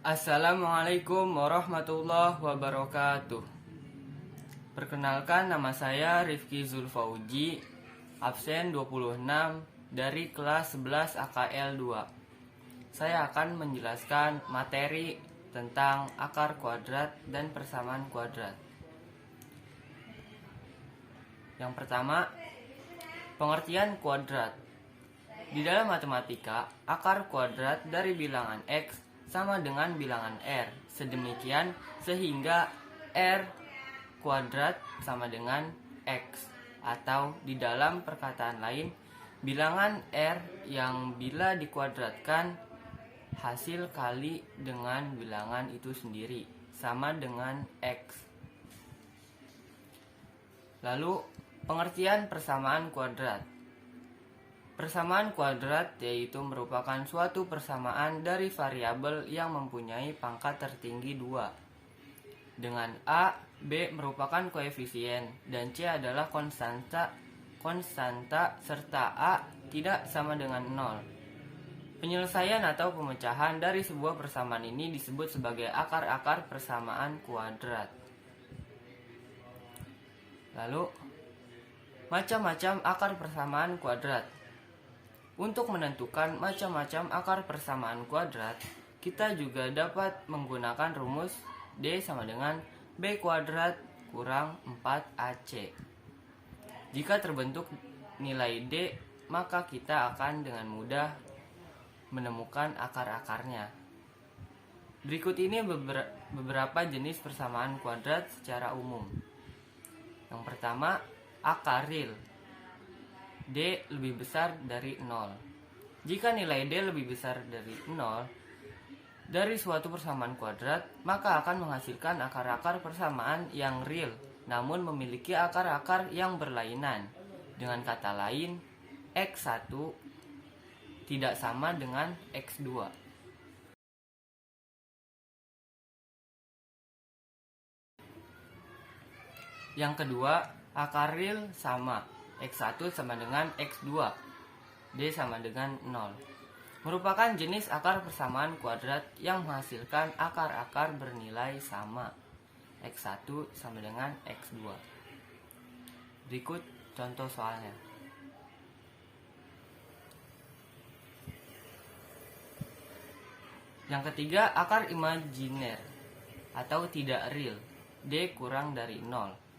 Assalamualaikum warahmatullahi wabarakatuh. Perkenalkan, nama saya Rifki Zulfauji, absen 26 dari kelas 11 AKL 2. Saya akan menjelaskan materi tentang akar kuadrat dan persamaan kuadrat. Yang pertama, pengertian kuadrat. Di dalam matematika, akar kuadrat dari bilangan X sama dengan bilangan R, sedemikian sehingga R kuadrat sama dengan X. Atau di dalam perkataan lain, bilangan R yang bila dikuadratkan hasil kali dengan bilangan itu sendiri sama dengan X. Lalu, pengertian persamaan kuadrat. Persamaan kuadrat yaitu merupakan suatu persamaan dari variabel yang mempunyai pangkat tertinggi 2. Dengan A, B merupakan koefisien dan C adalah konstanta serta A tidak sama dengan 0. Penyelesaian atau pemecahan dari sebuah persamaan ini disebut sebagai akar-akar persamaan kuadrat. Lalu, macam-macam akar persamaan kuadrat. Untuk menentukan macam-macam akar persamaan kuadrat, kita juga dapat menggunakan rumus D sama dengan B kuadrat kurang 4AC. Jika terbentuk nilai D, maka kita akan dengan mudah menemukan akar-akarnya. Berikut ini beberapa jenis persamaan kuadrat secara umum. Yang pertama, akar real. D lebih besar dari 0. Jika nilai D lebih besar dari 0 dari suatu persamaan kuadrat, maka akan menghasilkan akar-akar persamaan yang real, namun memiliki akar-akar yang berlainan. Dengan kata lain, X1 tidak sama dengan X2. Yang kedua, akar real sama. X1 sama dengan X2, D sama dengan 0. Merupakan jenis akar persamaan kuadrat yang menghasilkan akar-akar bernilai sama. X1 sama dengan X2. Berikut contoh soalnya. Yang ketiga, akar imajiner atau tidak real, D kurang dari 0.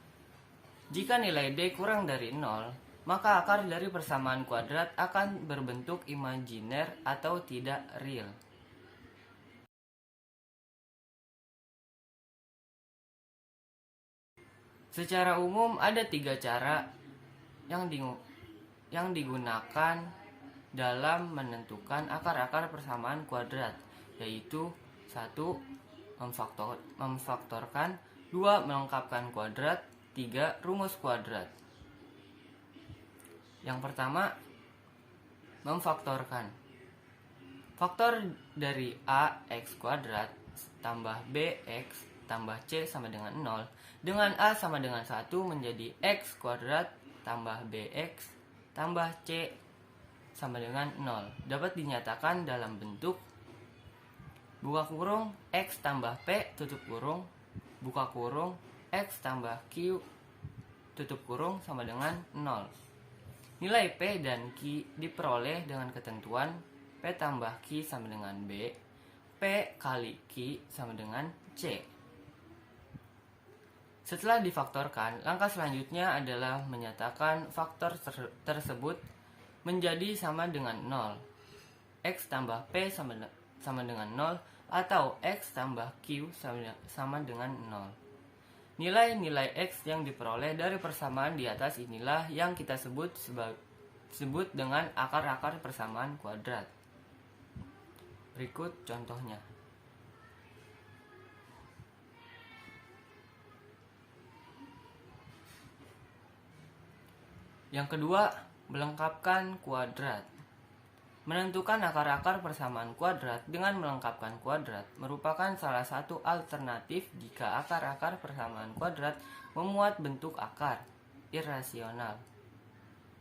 Jika nilai D kurang dari 0, maka akar dari persamaan kuadrat akan berbentuk imajiner atau tidak real. Secara umum ada 3 cara yang digunakan dalam menentukan akar-akar persamaan kuadrat, yaitu 1. Memfaktorkan, 2. Melengkapkan kuadrat, 3. Rumus kuadrat. Yang pertama, memfaktorkan. Faktor dari A X kuadrat tambah B X tambah C sama dengan 0 dengan A sama dengan 1 menjadi X kuadrat tambah BX tambah C sama dengan 0 dapat dinyatakan dalam bentuk buka kurung X tambah P tutup kurung buka kurung X tambah Q tutup kurung sama dengan 0. Nilai P dan Q diperoleh dengan ketentuan P tambah Q sama dengan B, P kali Q sama dengan C. Setelah difaktorkan, langkah selanjutnya adalah menyatakan faktor tersebut menjadi sama dengan 0. X tambah P sama dengan 0 atau X tambah Q sama dengan 0. Nilai-nilai X yang diperoleh dari persamaan di atas inilah yang kita sebut dengan akar-akar persamaan kuadrat. Berikut contohnya. Yang kedua, melengkapkan kuadrat. Menentukan akar-akar persamaan kuadrat dengan melengkapkan kuadrat merupakan salah satu alternatif jika akar-akar persamaan kuadrat memuat bentuk akar irasional,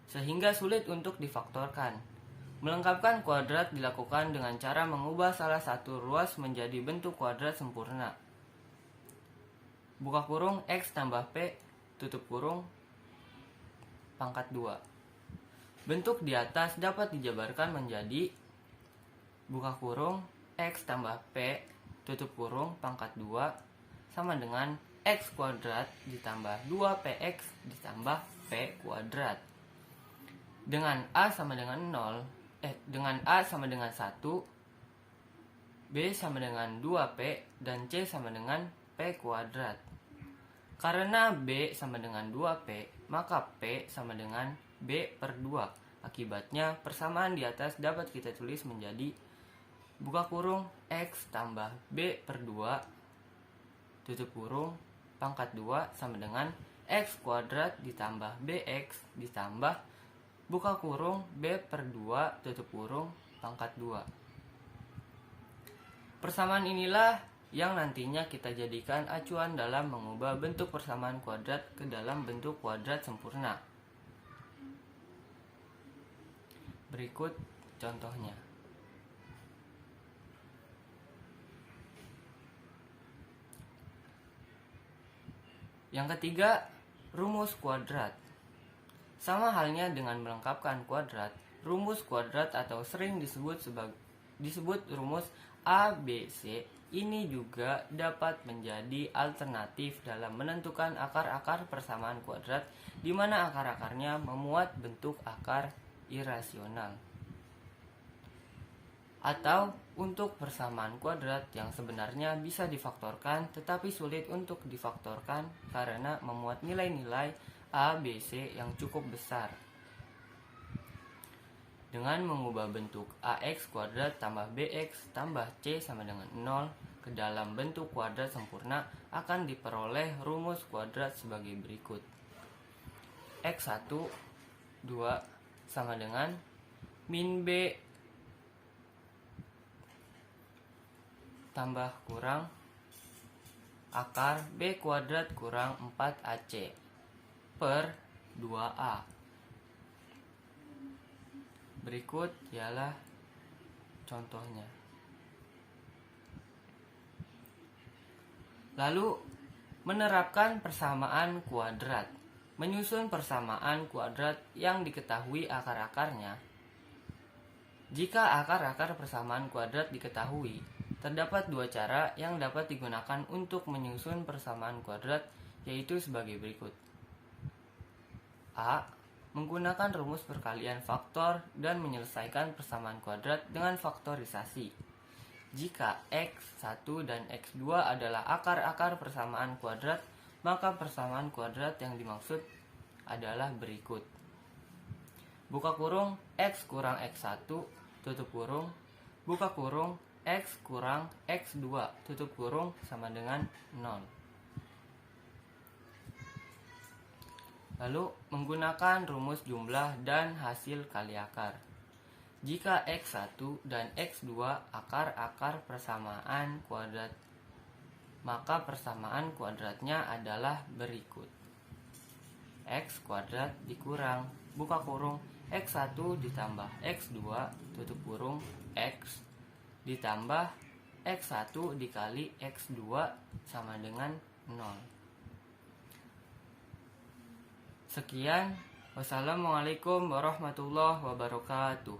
sehingga sulit untuk difaktorkan. Melengkapkan kuadrat dilakukan dengan cara mengubah salah satu ruas menjadi bentuk kuadrat sempurna. Buka kurung X tambah P, tutup kurung, pangkat 2. Bentuk di atas dapat dijabarkan menjadi buka kurung X tambah P, tutup kurung, pangkat 2 sama dengan X kuadrat ditambah 2PX ditambah P kuadrat. Dengan A sama dengan 1, B sama dengan 2P, dan C sama dengan P kuadrat. Karena B sama dengan 2P, maka P sama dengan B per 2. Akibatnya, persamaan di atas dapat kita tulis menjadi buka kurung X tambah B per 2, tutup kurung, pangkat 2 sama dengan X kuadrat ditambah BX ditambah buka kurung B per 2, tutup kurung, pangkat 2. Persamaan inilah yang nantinya kita jadikan acuan dalam mengubah bentuk persamaan kuadrat ke dalam bentuk kuadrat sempurna. Berikut contohnya. Yang ketiga, rumus kuadrat. Sama halnya dengan melengkapkan kuadrat, rumus kuadrat atau sering disebut rumus ABC ini juga dapat menjadi alternatif dalam menentukan akar-akar persamaan kuadrat di mana akar-akarnya memuat bentuk akar irasional. Atau untuk persamaan kuadrat yang sebenarnya bisa difaktorkan tetapi sulit untuk difaktorkan karena memuat nilai-nilai A, B, C yang cukup besar. Dengan mengubah bentuk AX kuadrat tambah BX tambah C sama dengan 0 ke dalam bentuk kuadrat sempurna akan diperoleh rumus kuadrat sebagai berikut. X1, 2 sama dengan min B tambah kurang akar B kuadrat kurang 4AC per 2A. Berikut ialah contohnya. Lalu, menerapkan persamaan kuadrat. Menyusun persamaan kuadrat yang diketahui akar-akarnya. Jika akar-akar persamaan kuadrat diketahui, terdapat dua cara yang dapat digunakan untuk menyusun persamaan kuadrat, yaitu sebagai berikut. A. Menggunakan rumus perkalian faktor dan menyelesaikan persamaan kuadrat dengan faktorisasi. Jika X1 dan X2 adalah akar-akar persamaan kuadrat, maka persamaan kuadrat yang dimaksud adalah berikut. Buka kurung X kurang X1, tutup kurung, buka kurung X kurang X2, tutup kurung sama dengan 0. Lalu, menggunakan rumus jumlah dan hasil kali akar. Jika X1 dan X2 akar-akar persamaan kuadrat, maka persamaan kuadratnya adalah berikut. X kuadrat dikurang, buka kurung, X1 ditambah X2, tutup kurung, X ditambah X1 dikali X2 sama dengan 0. Sekian, wassalamualaikum warahmatullahi wabarakatuh.